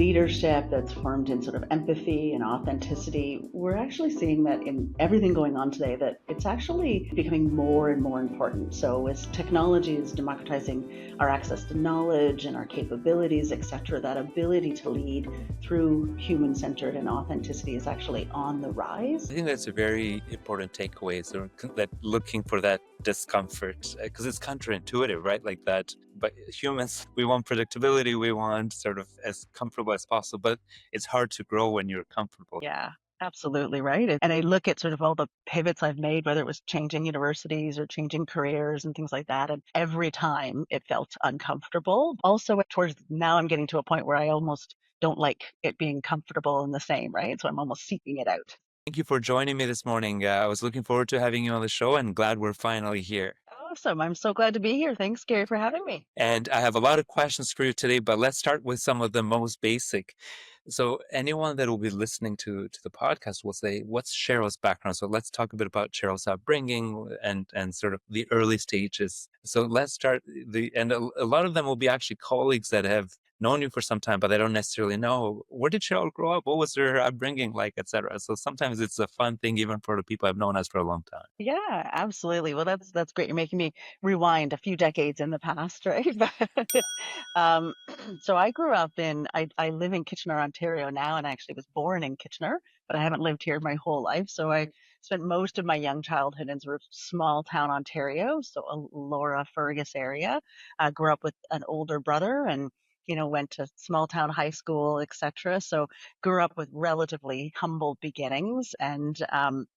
leadership that's formed in sort of empathy and authenticity, we're actually seeing that in everything going on today, that it's actually becoming more and more important. So as technology is democratizing our access to knowledge and our capabilities, etc., that ability to lead through human-centered and authenticity is actually on the rise. I think that's a very important takeaway. So that looking for that discomfort, because it's counterintuitive, right? Like that. But humans, we want predictability. We want sort of as comfortable as possible. But it's hard to grow when you're comfortable. Yeah, absolutely right. And I look at sort of all the pivots I've made, whether it was changing universities or changing careers and things like that. And every time it felt uncomfortable. Also, towards now, I'm getting to a point where I almost don't like it being comfortable and the same, right? So I'm almost seeking it out. Thank you for joining me this morning. I was looking forward to having you on the show and glad we're finally here. Awesome. I'm so glad to be here. Thanks, Gary, for having me. And I have a lot of questions for you today, but let's start with some of the most basic. So anyone that will be listening to the podcast will say, what's Cheryl's background? So let's talk a bit about Cheryl's upbringing and sort of the early stages. So let's start and a lot of them will be actually colleagues that have known you for some time, but they don't necessarily know, where did Cheryl grow up? What was her upbringing like, etc. So sometimes it's a fun thing even for the people I've known us for a long time. Yeah, absolutely. Well, that's great. You're making me rewind a few decades in the past, right? But, um, so I grew up I live in Kitchener, Ontario now, and I actually was born in Kitchener, but I haven't lived here my whole life. So I spent most of my young childhood in sort of small town Ontario, so Laura, Fergus area. I grew up with an older brother and, went to small town high school, etc. So grew up with relatively humble beginnings, and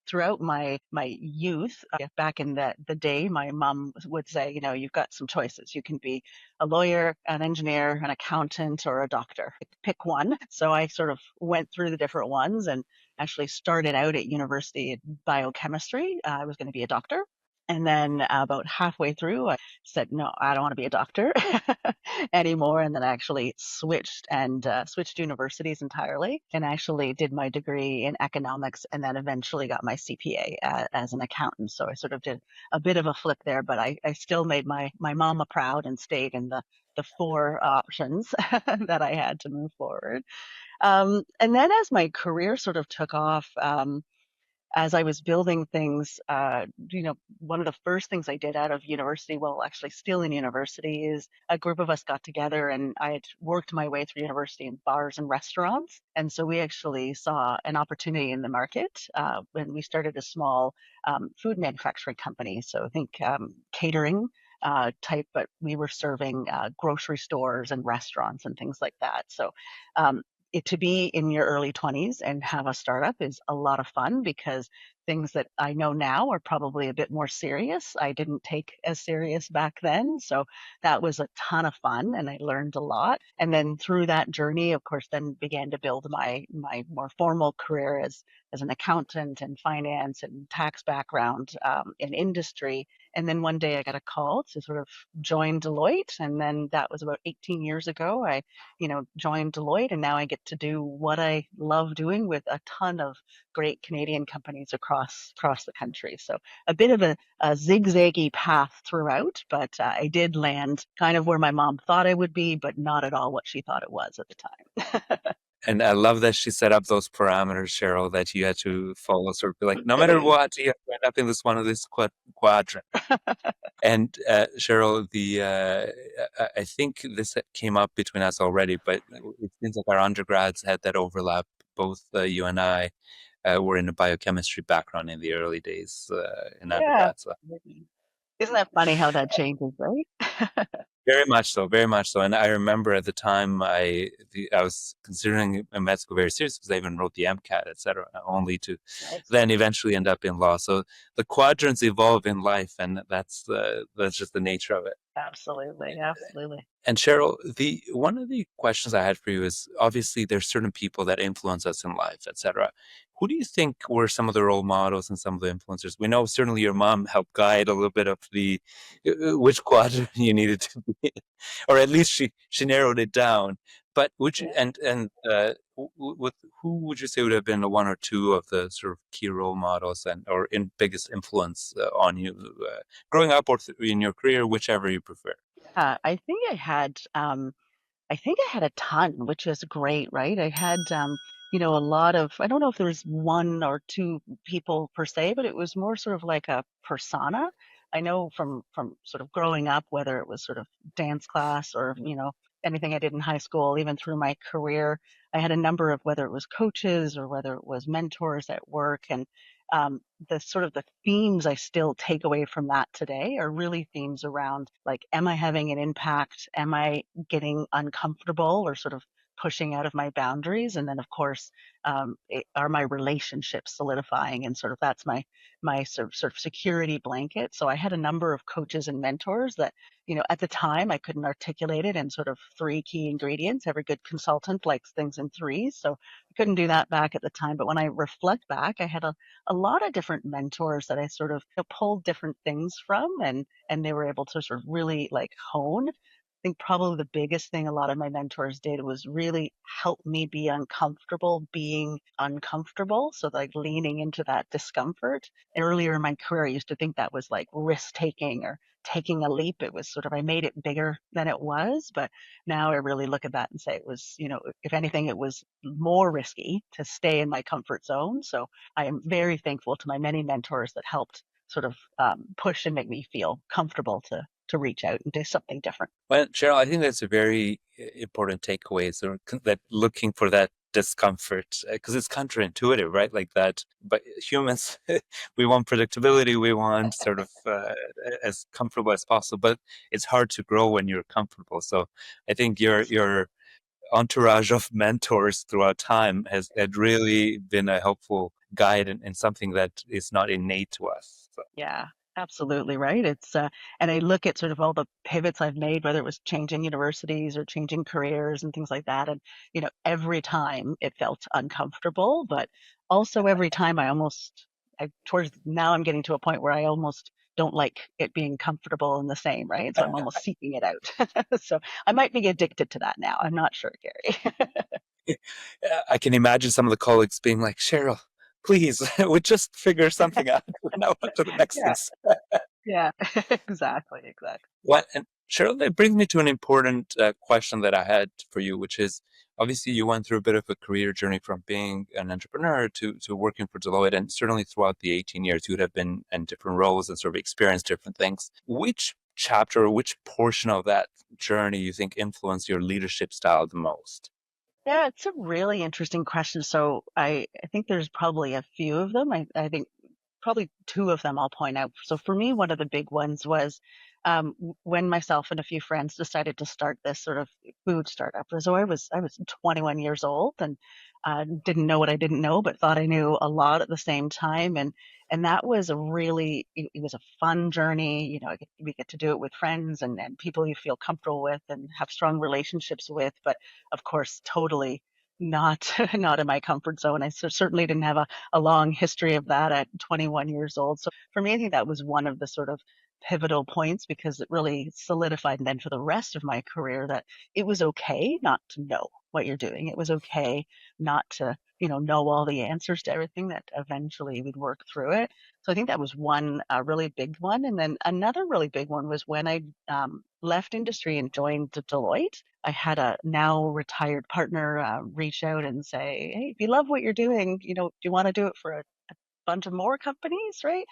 throughout my youth, back in the day, my mom would say, you've got some choices. You can be a lawyer, an engineer, an accountant, or a doctor. Pick one. So I sort of went through the different ones and actually started out at university in biochemistry. I was going to be a doctor. And then about halfway through, I said, no, I don't want to be a doctor anymore. And then I actually switched universities entirely and actually did my degree in economics and then eventually got my CPA as an accountant. So I sort of did a bit of a flip there, but I still made my mama proud and stayed in the four options that I had to move forward. And then as my career sort of took off, as I was building things, one of the first things I did out of university, well, actually still in university, is a group of us got together and I had worked my way through university in bars and restaurants. And so we actually saw an opportunity in the market when we started a small food manufacturing company. So I think catering type, but we were serving grocery stores and restaurants and things like that. So to be in your early 20s and have a startup is a lot of fun because things that I know now are probably a bit more serious. I didn't take as serious back then. So that was a ton of fun and I learned a lot. And then through that journey, of course, then began to build my more formal career as an accountant and finance and tax background in industry. And then one day I got a call to sort of join Deloitte. And then that was about 18 years ago. I joined Deloitte, and now I get to do what I love doing with a ton of great Canadian companies across the country. So a bit of a zigzaggy path throughout, but I did land kind of where my mom thought I would be, but not at all what she thought it was at the time. And I love that she set up those parameters, Cheryl, that you had to follow. Sort of be like, no matter what, you have to end up in one of this quadrant. And Cheryl, I think this came up between us already, but it seems like our undergrads had that overlap. Both you and I were in a biochemistry background in the early days in undergrad. So. Isn't that funny how that changes, right? Very much so, very much so. And I remember at the time I was considering med school very seriously because I even wrote the MCAT, etc., only to then eventually end up in law. So the quadrants evolve in life, and that's just the nature of it. Absolutely, absolutely. And Cheryl, one of the questions I had for you is, obviously there's certain people that influence us in life, etc. Who do you think were some of the role models and some of the influencers? We know certainly your mom helped guide a little bit of which quadrant you needed to be in, or at least she narrowed it down. But would you who would you say would have been the one or two of the sort of key role models or biggest influence on you growing up or in your career, whichever you prefer? I think I I think I had a ton, which was great, right? I had, a lot of, I don't know if there was one or two people per se, but it was more sort of like a persona. I know from sort of growing up, whether it was sort of dance class or, anything I did in high school, even through my career, I had a number of whether it was coaches or whether it was mentors at work. And um, the sort of the themes I still take away from that today are really themes around like, am I having an impact? Am I getting uncomfortable or sort of pushing out of my boundaries? And then, of course, are my relationships solidifying? And sort of that's my sort of security blanket. So I had a number of coaches and mentors that, at the time I couldn't articulate it in sort of three key ingredients. Every good consultant likes things in threes. So I couldn't do that back at the time. But when I reflect back, I had a lot of different mentors that I sort of pulled different things from, and they were able to sort of really like hone. I think probably the biggest thing a lot of my mentors did was really help me be uncomfortable being uncomfortable. So like leaning into that discomfort. Earlier in my career, I used to think that was like risk taking or taking a leap. It was sort of, I made it bigger than it was. But now I really look at that and say it was, if anything, it was more risky to stay in my comfort zone. So I am very thankful to my many mentors that helped sort of push and make me feel comfortable to reach out and do something different. Well, Cheryl, I think that's a very important takeaway. So that looking for that discomfort, because it's counterintuitive, right? Like that, but humans, we want predictability, we want sort of as comfortable as possible, but it's hard to grow when you're comfortable. So I think your entourage of mentors throughout time has had really been a helpful guide and something that is not innate to us. So. Yeah, absolutely right. And I look at sort of all the pivots I've made, whether it was changing universities or changing careers and things like that. And, every time it felt uncomfortable, but also every time towards now I'm getting to a point where I almost don't like it being comfortable and the same, right? So I'm almost seeking it out. So I might be addicted to that now. I'm not sure, Gary. I can imagine some of the colleagues being like, Cheryl, please, we just figure something out. We're now on to the next Yeah, things. yeah, exactly, exactly. What and Cheryl, that brings me to an important question that I had for you, which is obviously you went through a bit of a career journey from being an entrepreneur to working for Deloitte, and certainly throughout the 18 years you would have been in different roles and sort of experienced different things. Which chapter or which portion of that journey you think influenced your leadership style the most? Yeah, it's a really interesting question. So I think there's probably a few of them. I think probably two of them I'll point out. So for me, one of the big ones was when myself and a few friends decided to start this sort of food startup. So I was 21 years old and didn't know what I didn't know, but thought I knew a lot at the same time. And that was it was a fun journey. We get to do it with friends and people you feel comfortable with and have strong relationships with. But of course, totally not not in my comfort zone. I certainly didn't have a long history of that at 21 years old. So for me, I think that was one of the sort of pivotal points because it really solidified and then for the rest of my career that it was okay not to know what you're doing. It was okay not to, know all the answers to everything, that eventually we'd work through it. So I think that was one really big one. And then another really big one was when I left industry and joined Deloitte. I had a now retired partner reach out and say, "Hey, if you love what you're doing, do you want to do it for a bunch of more companies, right?"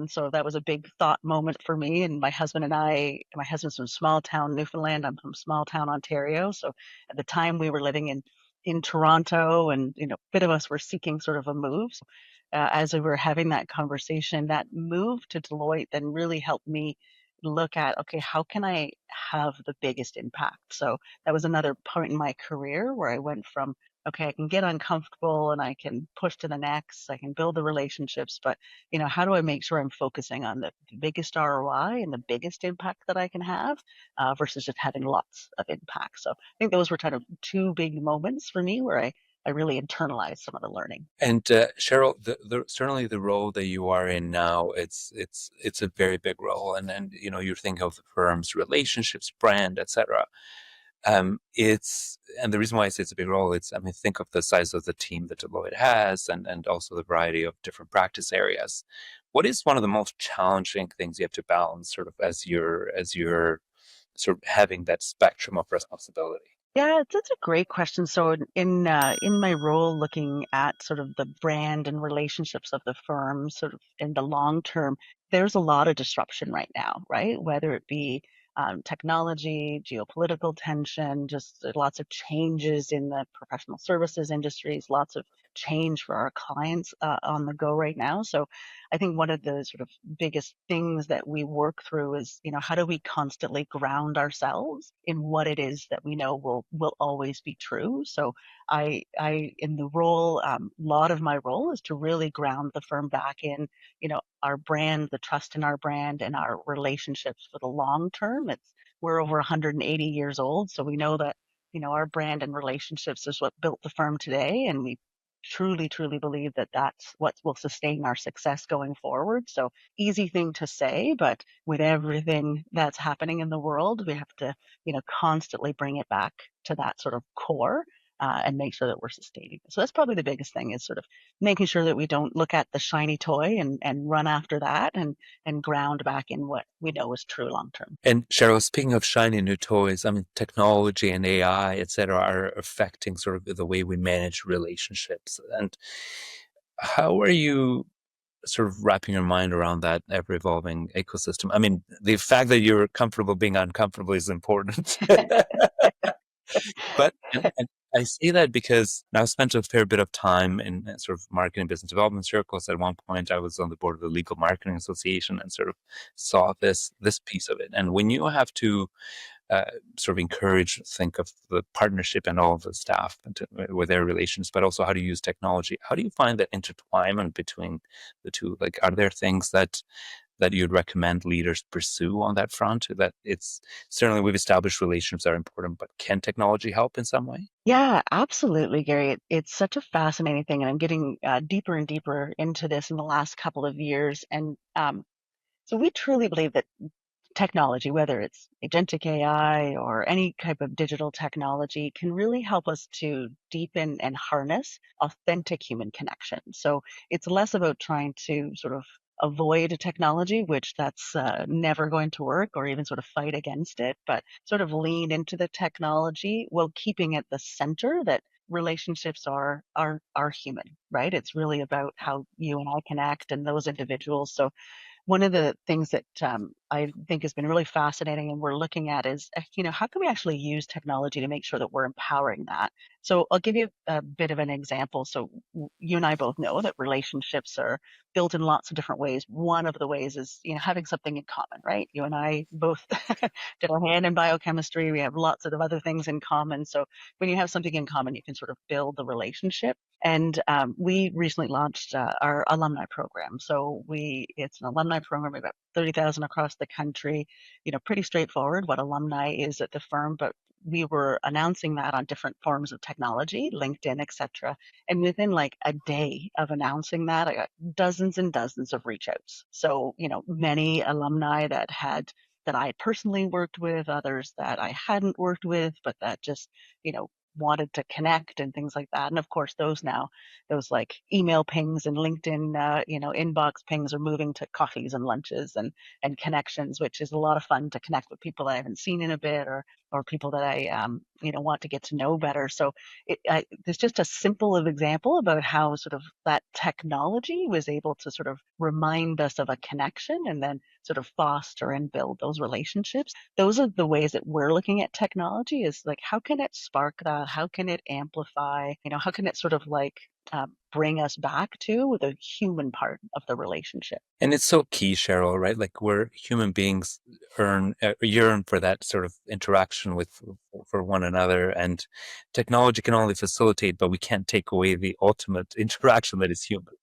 So that was a big thought moment for me. And my husband's from small town Newfoundland. I'm from small town Ontario. So at the time we were living in Toronto, and a bit of us were seeking sort of a move. So, as we were having that conversation, that move to Deloitte then really helped me look at, okay, how can I have the biggest impact? So that was another point in my career where I went from, okay, I can get uncomfortable and I can push to the next, I can build the relationships, but how do I make sure I'm focusing on the biggest ROI and the biggest impact that I can have versus just having lots of impact? So I think those were kind of two big moments for me where I really internalized some of the learning. And Cheryl, certainly the role that you are in now, it's a very big role, and you're thinking of the firm's relationships, brand, etc. It's and the reason why I say it's a big role, I mean, think of the size of the team that Deloitte has, and also the variety of different practice areas. What is one of the most challenging things you have to balance, sort of as you're sort of having that spectrum of responsibility? Yeah, that's a great question. So in my role, looking at sort of the brand and relationships of the firm, sort of in the long term, there's a lot of disruption right now, right? Whether it be technology, geopolitical tension, just lots of changes in the professional services industries, lots of change for our clients on the go right now. So I think one of the sort of biggest things that we work through is, how do we constantly ground ourselves in what it is that we know will always be true. So in the role, a lot of my role is to really ground the firm back in, our brand, the trust in our brand, and our relationships for the long term. We're over 180 years old, so we know that, our brand and relationships is what built the firm today, and we truly, truly believe that that's what will sustain our success going forward. So easy thing to say, but with everything that's happening in the world, we have to, constantly bring it back to that sort of core. And make sure that we're sustaining it. So that's probably the biggest thing is sort of making sure that we don't look at the shiny toy and run after that and ground back in what we know is true long term. And Cheryl, speaking of shiny new toys, I mean, technology and AI, et cetera, are affecting sort of the way we manage relationships. And how are you sort of wrapping your mind around that ever evolving ecosystem? I mean, the fact that you're comfortable being uncomfortable is important. But and I say that because I've spent a fair bit of time in sort of marketing business development circles. At one point, I was on the board of the Legal Marketing Association and sort of saw this piece of it. And when you have to uh, sort of encourage, think of the partnership and all of the staff with their relations, but also how to use technology, how do you find that intertwinement between the two? Like, are there things that you'd recommend leaders pursue on that front? That it's certainly we've established relationships are important, but can technology help in some way? Yeah, absolutely, Gary. It's such a fascinating thing, and I'm getting deeper and deeper into this in the last couple of years. And so we truly believe that technology, whether it's agentic AI or any type of digital technology, can really help us to deepen and harness authentic human connection. So it's less about trying to sort of avoid a technology, which that's never going to work, or even sort of fight against it, but sort of lean into the technology while keeping at the center that relationships are human, right? It's really about how you and I connect and those individuals. So one of the things that I think has been really fascinating and we're looking at is, how can we actually use technology to make sure that we're empowering that? So I'll give you a bit of an example. So you and I both know that relationships are built in lots of different ways. One of the ways is, having something in common, right? You and I both did our hand in biochemistry. We have lots of other things in common. So when you have something in common, you can sort of build the relationship. And we recently launched our alumni program. So it's an alumni program. We've got 30,000 across the country. Pretty straightforward what alumni is at the firm, but we were announcing that on different forms of technology, LinkedIn, etc. And within like a day of announcing that, I got dozens and dozens of reach outs. So, many alumni that I personally worked with, others that I hadn't worked with, but that just, you know, wanted to connect and things like that. And of course, those like email pings and LinkedIn, inbox pings are moving to coffees and lunches and connections, which is a lot of fun to connect with people that I haven't seen in a bit or people that I, want to get to know better. So there's just a simple of example about how sort of that technology was able to sort of remind us of a connection and then sort of foster and build those relationships. Those are the ways that we're looking at technology is like, how can it spark that? How can it amplify? How can it sort of like bring us back to the human part of the relationship? And it's so key, Cheryl, right? Like we're human beings yearn for that sort of interaction with for one another, and technology can only facilitate, but we can't take away the ultimate interaction that is human.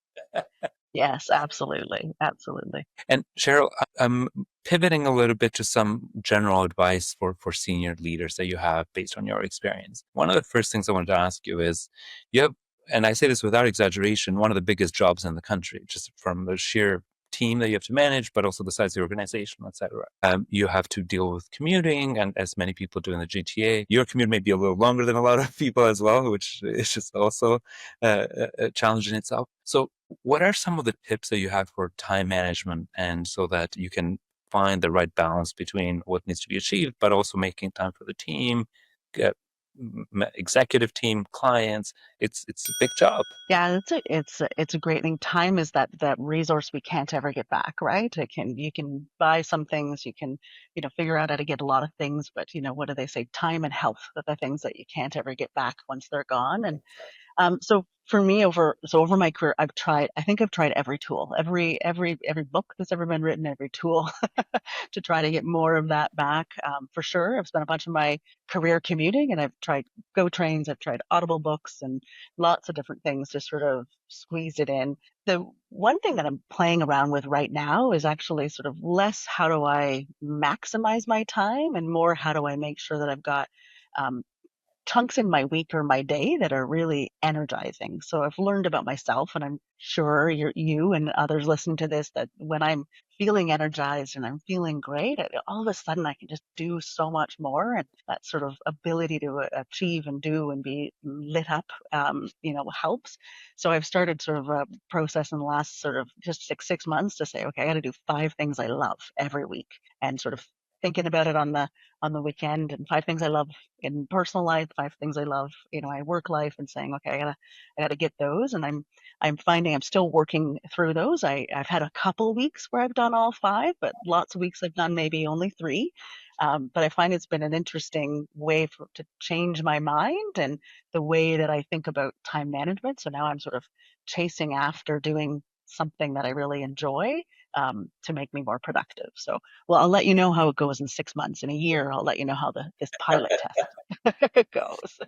Yes, absolutely. Absolutely. And Cheryl, I'm pivoting a little bit to some general advice for senior leaders that you have based on your experience. One of the first things I wanted to ask you is you have, and I say this without exaggeration, one of the biggest jobs in the country, just from the sheer team that you have to manage, but also the size of the organization, etc. You have to deal with commuting, and as many people do in the GTA, your commute may be a little longer than a lot of people as well, which is just also a challenge in itself. So what are some of the tips that you have for time management and so that you can find the right balance between what needs to be achieved, but also making time for the team, executive team, clients. It's a big job. Yeah, it's a great thing. Time is that resource we can't ever get back, right? You can buy some things, you can, figure out how to get a lot of things, but what do they say? Time and health are the things that you can't ever get back once they're gone. And so for me, over my career, I think I've tried every tool, every book that's ever been written, every tool to try to get more of that back. For sure, I've spent a bunch of my career commuting, and I've tried Go Trains, I've tried Audible books, and lots of different things to sort of squeeze it in. The one thing that I'm playing around with right now is actually sort of less how do I maximize my time and more how do I make sure that I've got um, chunks in my week or my day that are really energizing. So I've learned about myself, and I'm sure you and others listening to this, that when I'm feeling energized and I'm feeling great, all of a sudden I can just do so much more. And that sort of ability to achieve and do and be lit up, helps. So I've started sort of a process in the last sort of just six months to say, okay, I got to do 5 things I love every week, and sort of thinking about it on the weekend, and 5 things I love in personal life, 5 things I love, my work life, and saying, okay, I gotta get those. And I'm finding I'm still working through those. I've had a couple weeks where I've done all 5, but lots of weeks I've done maybe only 3. But I find it's been an interesting way to change my mind and the way that I think about time management. So now I'm sort of chasing after doing something that I really enjoy, to make me more productive. So, well, I'll let you know how it goes in 6 months. In a year, I'll let you know how this pilot test goes.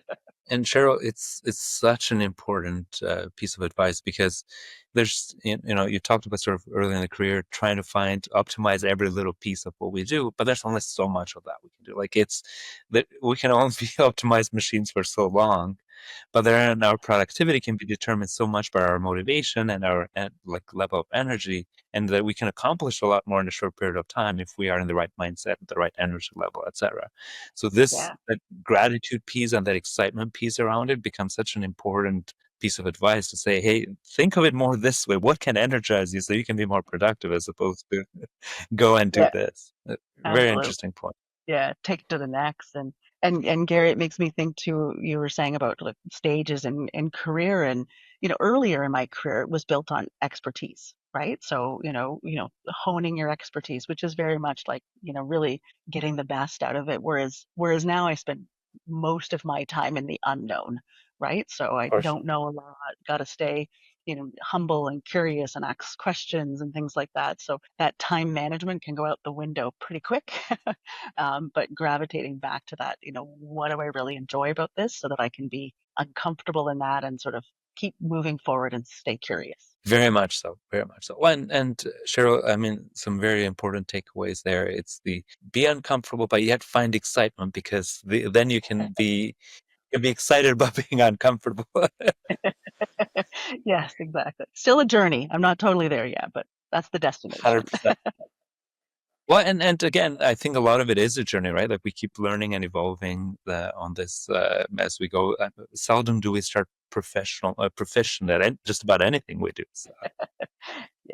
And Cheryl, it's such an important piece of advice because there's you talked about sort of early in the career trying to optimize every little piece of what we do, but there's only so much of that we can do. Like it's that we can only optimize machines for so long, but then our productivity can be determined so much by our motivation and our like level of energy, and that we can accomplish a lot more in a short period of time if we are in the right mindset, the right energy level, etc. So this Yeah, that gratitude piece and that excitement piece around it becomes such an important piece of advice to say, hey, think of it more this way. What can energize you so you can be more productive as opposed to go and do yeah, this? Very absolutely. interesting point. Yeah, take it to the next. And Gary, it makes me think too, you were saying about like stages in career, and earlier in my career it was built on expertise, right? So, honing your expertise, which is very much like, really getting the best out of it. Whereas now I spend most of my time in the unknown, right? So Of I course. don't know a lot, gotta stay, humble and curious and ask questions and things like that. So that time management can go out the window pretty quick. But gravitating back to that, what do I really enjoy about this so that I can be uncomfortable in that and sort of keep moving forward and stay curious. Very much so, very much so. Well, and Cheryl, I mean, some very important takeaways there. It's the be uncomfortable, but yet find excitement because then you can be excited about being uncomfortable. Yes, exactly. Still a journey. I'm not totally there yet, but that's the destination. 100%. Well, and again, I think a lot of it is a journey, right? Like we keep learning and evolving on this as we go. Seldom do we start proficient at just about anything we do. So.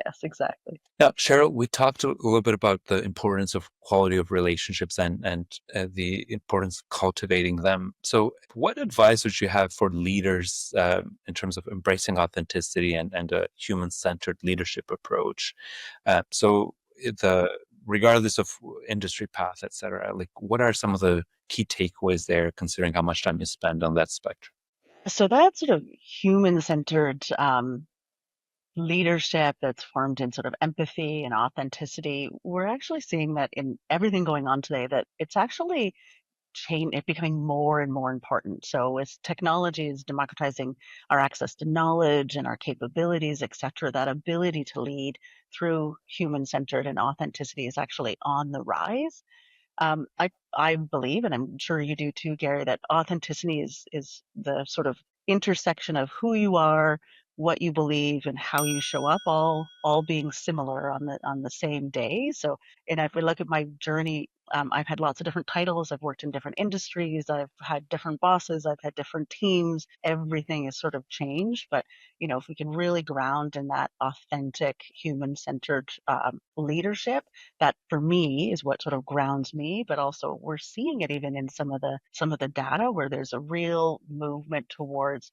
Yes, exactly. Now, Cheryl, we talked a little bit about the importance of quality of relationships and the importance of cultivating them. So, what advice would you have for leaders in terms of embracing authenticity and a human-centered leadership approach? So, the regardless of industry path, et cetera, like what are some of the key takeaways there, considering how much time you spend on that spectrum? So that sort of human-centered leadership that's formed in sort of empathy and authenticity, we're actually seeing that in everything going on today, that it's actually it becoming more and more important. So as technology is democratizing our access to knowledge and our capabilities, et cetera, that ability to lead through human-centered and authenticity is actually on the rise. I believe, and I'm sure you do too, Gary, that authenticity is the sort of intersection of who you are, what you believe, and how you show up, all being similar on the same day. So, and if we look at my journey I've had lots of different titles. I've worked in different industries. I've had different bosses. I've had different teams. Everything has sort of changed. But, if we can really ground in that authentic, human-centered leadership, that for me is what sort of grounds me. But also, we're seeing it even in some of the data where there's a real movement towards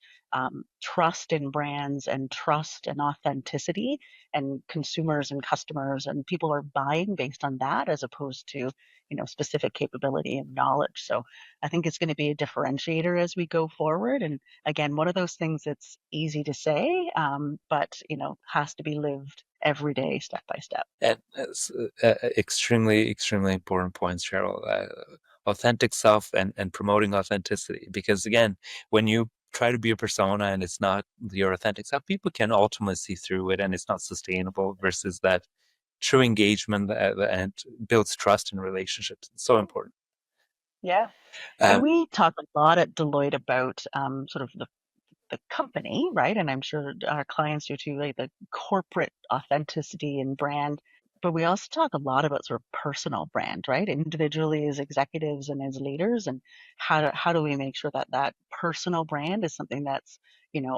trust in brands and trust and authenticity, and consumers and customers and people are buying based on that as opposed to specific capability and knowledge. So I think it's going to be a differentiator as we go forward. And again, one of those things that's easy to say, but has to be lived every day, step by step. And extremely, extremely important points, Cheryl. Authentic self and promoting authenticity. Because again, when you try to be a persona and it's not your authentic self, people can ultimately see through it and it's not sustainable versus that true engagement and builds trust in relationships. It's so important. Yeah. And Um, we talk a lot at Deloitte about sort of the company, right? And I'm sure our clients do too, like the corporate authenticity and brand. But we also talk a lot about sort of personal brand, right? Individually as executives and as leaders, and how do we make sure that that personal brand is something that's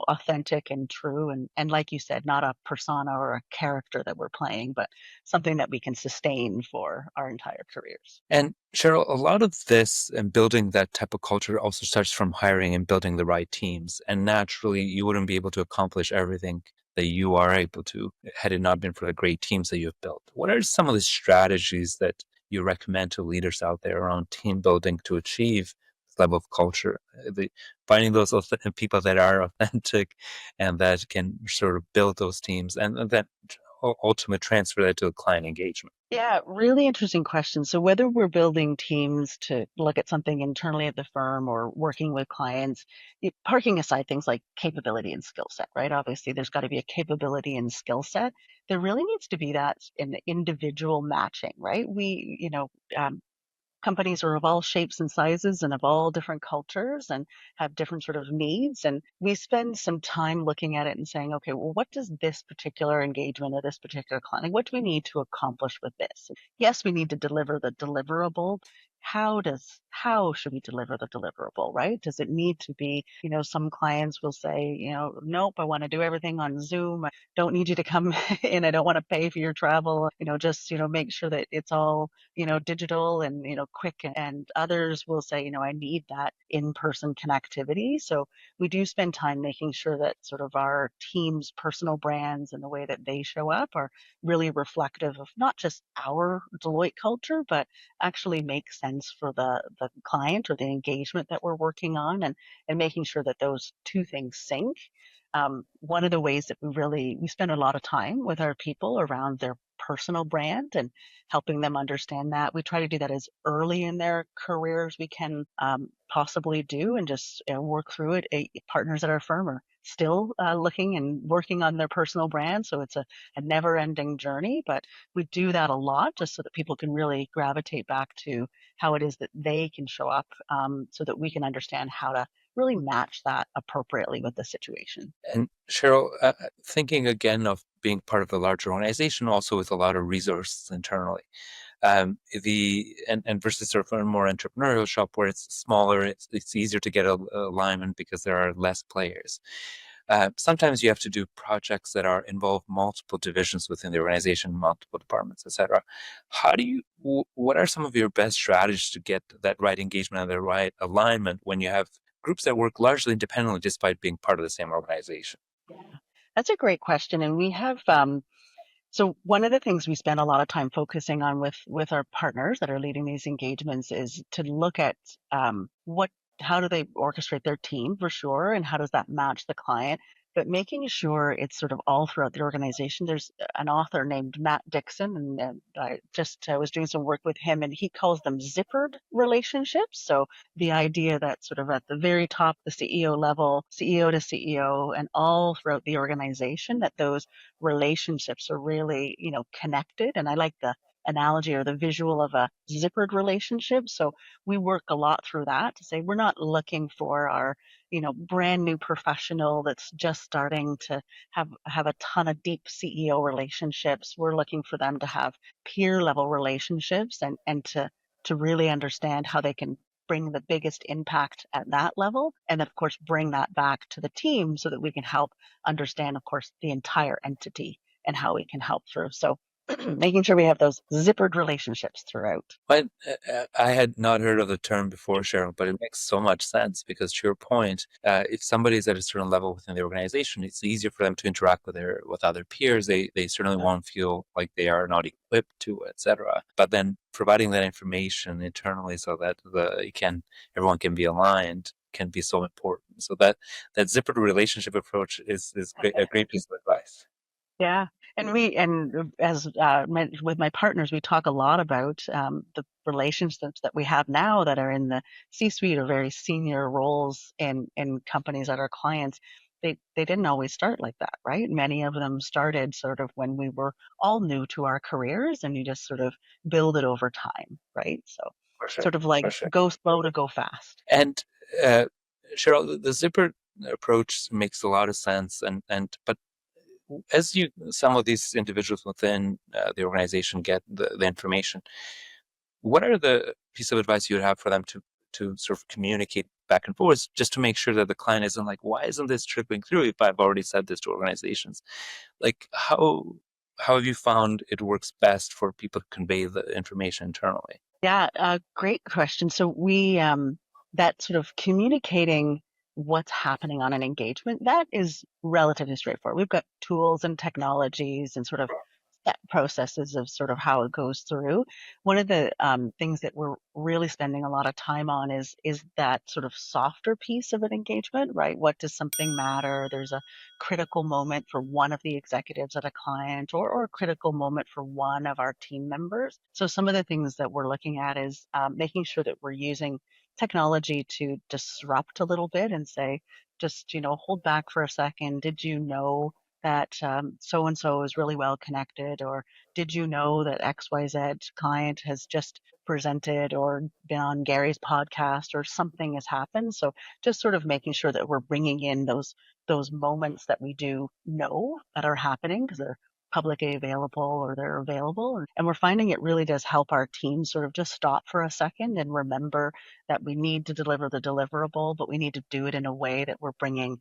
authentic and true, and like you said, not a persona or a character that we're playing, but something that we can sustain for our entire careers. And Cheryl, a lot of this and building that type of culture also starts from hiring and building the right teams. And naturally, you wouldn't be able to accomplish everything that you are able to had it not been for the great teams that you've built. What are some of the strategies that you recommend to leaders out there around team building to achieve this level of culture? Finding those people that are authentic and that can sort of build those teams and then ultimately transfer that to the client engagement. Yeah, really interesting question. So whether we're building teams to look at something internally at the firm or working with clients, parking aside things like capability and skill set, right? Obviously, there's got to be a capability and skill set. There really needs to be that in the individual matching, right? Companies are of all shapes and sizes and of all different cultures and have different sort of needs. And we spend some time looking at it and saying, okay, well, what does this particular engagement or this particular client, like, what do we need to accomplish with this? Yes, we need to deliver the deliverable. How should we deliver the deliverable, right? Does it need to be, some clients will say, nope, I want to do everything on Zoom. I don't need you to come in. I don't want to pay for your travel. Just, make sure that it's all digital and, quick. And others will say, I need that in-person connectivity. So we do spend time making sure that sort of our team's personal brands and the way that they show up are really reflective of not just our Deloitte culture, but actually make sense for the client or the engagement that we're working on, and making sure that those two things sync. One of the ways that we spend a lot of time with our people around their personal brand and helping them understand that. We try to do that as early in their career as we can possibly do, and just work through it. Partners at our firm are still looking and working on their personal brand, so it's a never-ending journey. But we do that a lot just so that people can really gravitate back to how it is that they can show up, so that we can understand how to really match that appropriately with the situation. And Cheryl, thinking again of being part of a larger organization, also with a lot of resources internally, and versus sort of a more entrepreneurial shop where it's smaller, it's easier to get alignment because there are less players. Sometimes you have to do projects that are involve multiple divisions within the organization, multiple departments, etc. What are some of your best strategies to get that right engagement and the right alignment when you have groups that work largely independently despite being part of the same organization? Yeah, that's a great question. And we have so one of the things we spend a lot of time focusing on with our partners that are leading these engagements is to look at what how do they orchestrate their team for sure, and how does that match the client, but making sure it's sort of all throughout the organization. There's an author named Matt Dixon, and I just was doing some work with him, and he calls them zippered relationships. So the idea that sort of at the very top, the CEO level, CEO to CEO, and all throughout the organization, that those relationships are really, connected. And I like the analogy or the visual of a zippered relationship. So we work a lot through that to say we're not looking for our, brand new professional that's just starting to have a ton of deep CEO relationships. We're looking for them to have peer level relationships, and to to really understand how they can bring the biggest impact at that level. And of course, bring that back to the team so that we can help understand, of course, the entire entity and how we can help through. So making sure we have those zippered relationships throughout. But I had not heard of the term before, Cheryl, but it makes so much sense because, to your point, if somebody is at a certain level within the organization, it's easier for them to interact with other peers. They certainly won't feel like they are not equipped to, etc. But then providing that information internally so that everyone can be aligned can be so important. So that zippered relationship approach is a great piece of advice. Yeah. And as with my partners, we talk a lot about the relationships that we have now that are in the C-suite or very senior roles in companies that are clients. They didn't always start like that, right? Many of them started sort of when we were all new to our careers, and you just sort of build it over time, right? So For sure. sort of like For sure. go slow to go fast. And uh, Cheryl, the zipper approach makes a lot of sense. But as some of these individuals within the organization get the information, what are the piece of advice you would have for them to sort of communicate back and forth, just to make sure that the client isn't like, why isn't this trickling through if I've already said this to organizations? Like, how have you found it works best for people to convey the information internally? Yeah, great question. So that sort of communicating what's happening on an engagement, that is relatively straightforward. We've got tools and technologies and sort of set processes of sort of how it goes through. One of the things that we're really spending a lot of time on is that sort of softer piece of an engagement, right? What does something matter? There's a critical moment for one of the executives at a client or a critical moment for one of our team members. So some of the things that we're looking at is making sure that we're using technology to disrupt a little bit and say, just, hold back for a second. Did you know that so and so is really well connected? Or did you know that XYZ client has just presented or been on Gary's podcast or something has happened? So just sort of making sure that we're bringing in those moments that we do know that are happening because they're publicly available or they're available. And we're finding it really does help our team sort of just stop for a second and remember that we need to deliver the deliverable, but we need to do it in a way that we're bringing,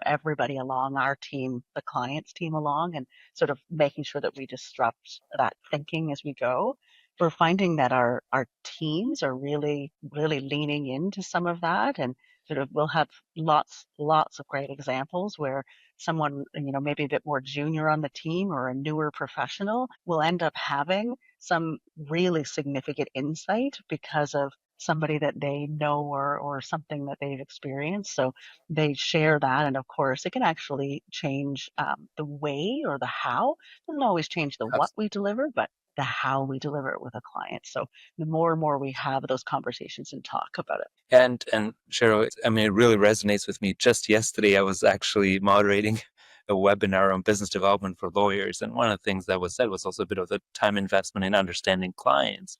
everybody along, our team, the client's team along, and sort of making sure that we disrupt that thinking as we go. We're finding that our teams are really, really leaning into some of that, and sort of we'll have lots of great examples where someone, maybe a bit more junior on the team or a newer professional will end up having some really significant insight because of somebody that they know or something that they've experienced. So they share that. And of course, it can actually change the way or the how. It doesn't always change the what we deliver, but the how we deliver it with a client. So the more and more we have those conversations and talk about it. And Cheryl, I mean, it really resonates with me. Just yesterday, I was actually moderating a webinar on business development for lawyers, and one of the things that was said was also a bit of the time investment in understanding clients.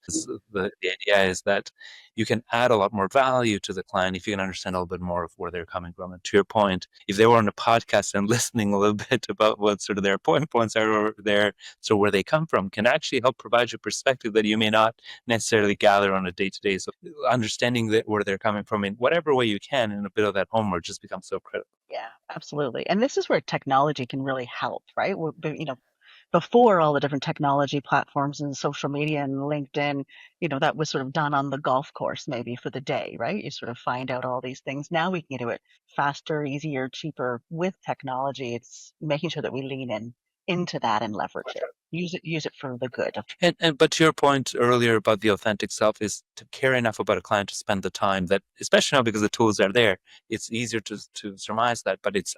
The idea is that you can add a lot more value to the client if you can understand a little bit more of where they're coming from. And to your point, if they were on a podcast and listening a little bit about what sort of their points are, or so where they come from, can actually help provide you perspective that you may not necessarily gather on a day-to-day. So understanding that where they're coming from in whatever way you can, and a bit of that homework just becomes so critical. Yeah, absolutely. And this is where technology can really help, right? Before all the different technology platforms and social media and LinkedIn, that was sort of done on the golf course maybe for the day, right? You sort of find out all these things. Now we can do it faster, easier, cheaper with technology. It's making sure that we lean into that and leverage it. Use it for the good. And but to your point earlier about the authentic self, is to care enough about a client to spend the time that, especially now because the tools are there, it's easier to surmise that, but it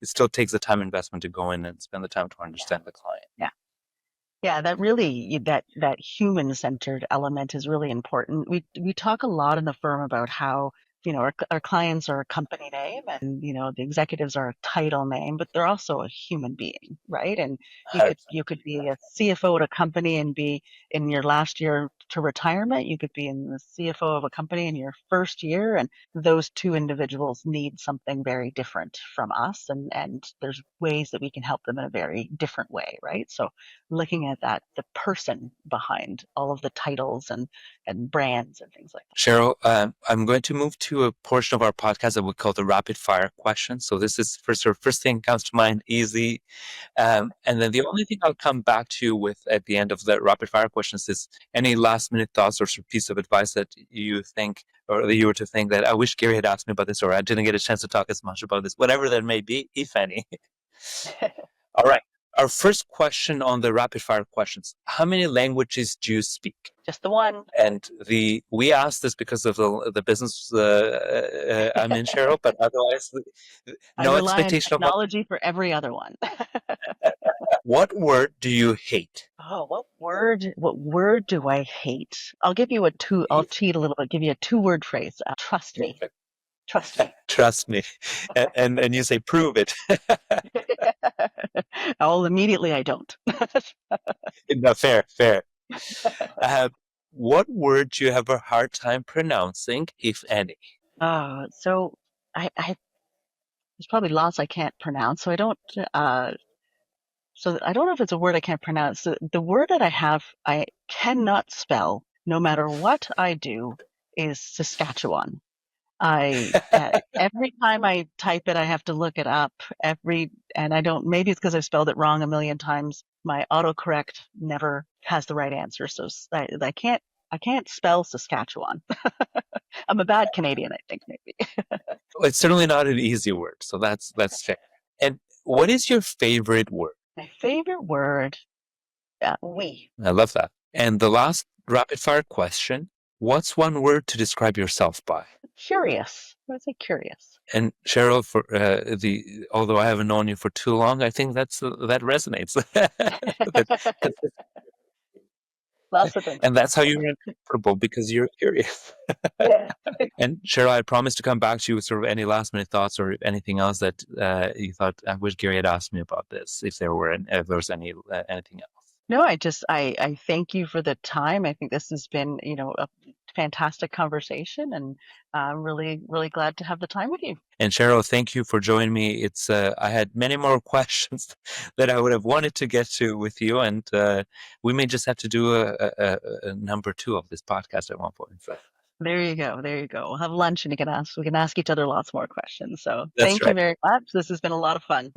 still takes the time investment to go in and spend the time to understand the client. Yeah. Yeah, that really that human-centered element is really important. We talk a lot in the firm about how our clients are a company name, and the executives are a title name, but they're also a human being, right? And you could be a CFO at a company and be in your last year to retirement. You could be in the CFO of a company in your first year, and those two individuals need something very different from us, and there's ways that we can help them in a very different way, right? So looking at that, the person behind all of the titles and brands and things like that. Cheryl, I'm going to move to a portion of our podcast that we call the rapid fire question. So this is first thing comes to mind, easy. And then the only thing I'll come back to with at the end of the rapid fire questions is any last minute thoughts or piece of advice that you think, or that you were to think that I wish Gary had asked me about this, or I didn't get a chance to talk as much about this, whatever that may be, if any. All right. Our first question on the rapid fire questions. How many languages do you speak? Just the one. And we asked this because of the business I'm in, Cheryl, but otherwise, I no rely on expectation of what. technology for every other one. What word do you hate? Oh, what word do I hate? I'll cheat a little bit, give you a two-word phrase. Trust me. Perfect. Trust me. Trust me. And you say, prove it. Immediately I don't. No, fair. What word do you have a hard time pronouncing, if any? So there's probably lots I can't pronounce, so I don't, so I don't know if it's a word I can't pronounce. The word that I cannot spell, no matter what I do, is Saskatchewan. Every time I type it, I have to look it up. And I don't. Maybe it's because I've spelled it wrong a million times. My autocorrect never has the right answer, so I can't spell Saskatchewan. I'm a bad Canadian, I think maybe. It's certainly not an easy word, so that's fair. And what is your favorite word? My favorite word, we. I love that. And the last rapid fire question, what's one word to describe yourself by? Curious. I would say curious. And Cheryl, for although I haven't known you for too long, I think that resonates. Lots of things. And that's how you're comfortable, because you're curious. Yeah. And Cheryl, I promised to come back to you with sort of any last minute thoughts or anything else that you thought, I wish Gary had asked me about this, if there was anything else. No, I thank you for the time. I think this has been, a fantastic conversation, and I'm really, really glad to have the time with you. And Cheryl, thank you for joining me. I had many more questions that I would have wanted to get to with you, and we may just have to do a number 2 of this podcast at one point. There you go. We'll have lunch, and we can ask each other lots more questions. So That's thank you right. very much. This has been a lot of fun.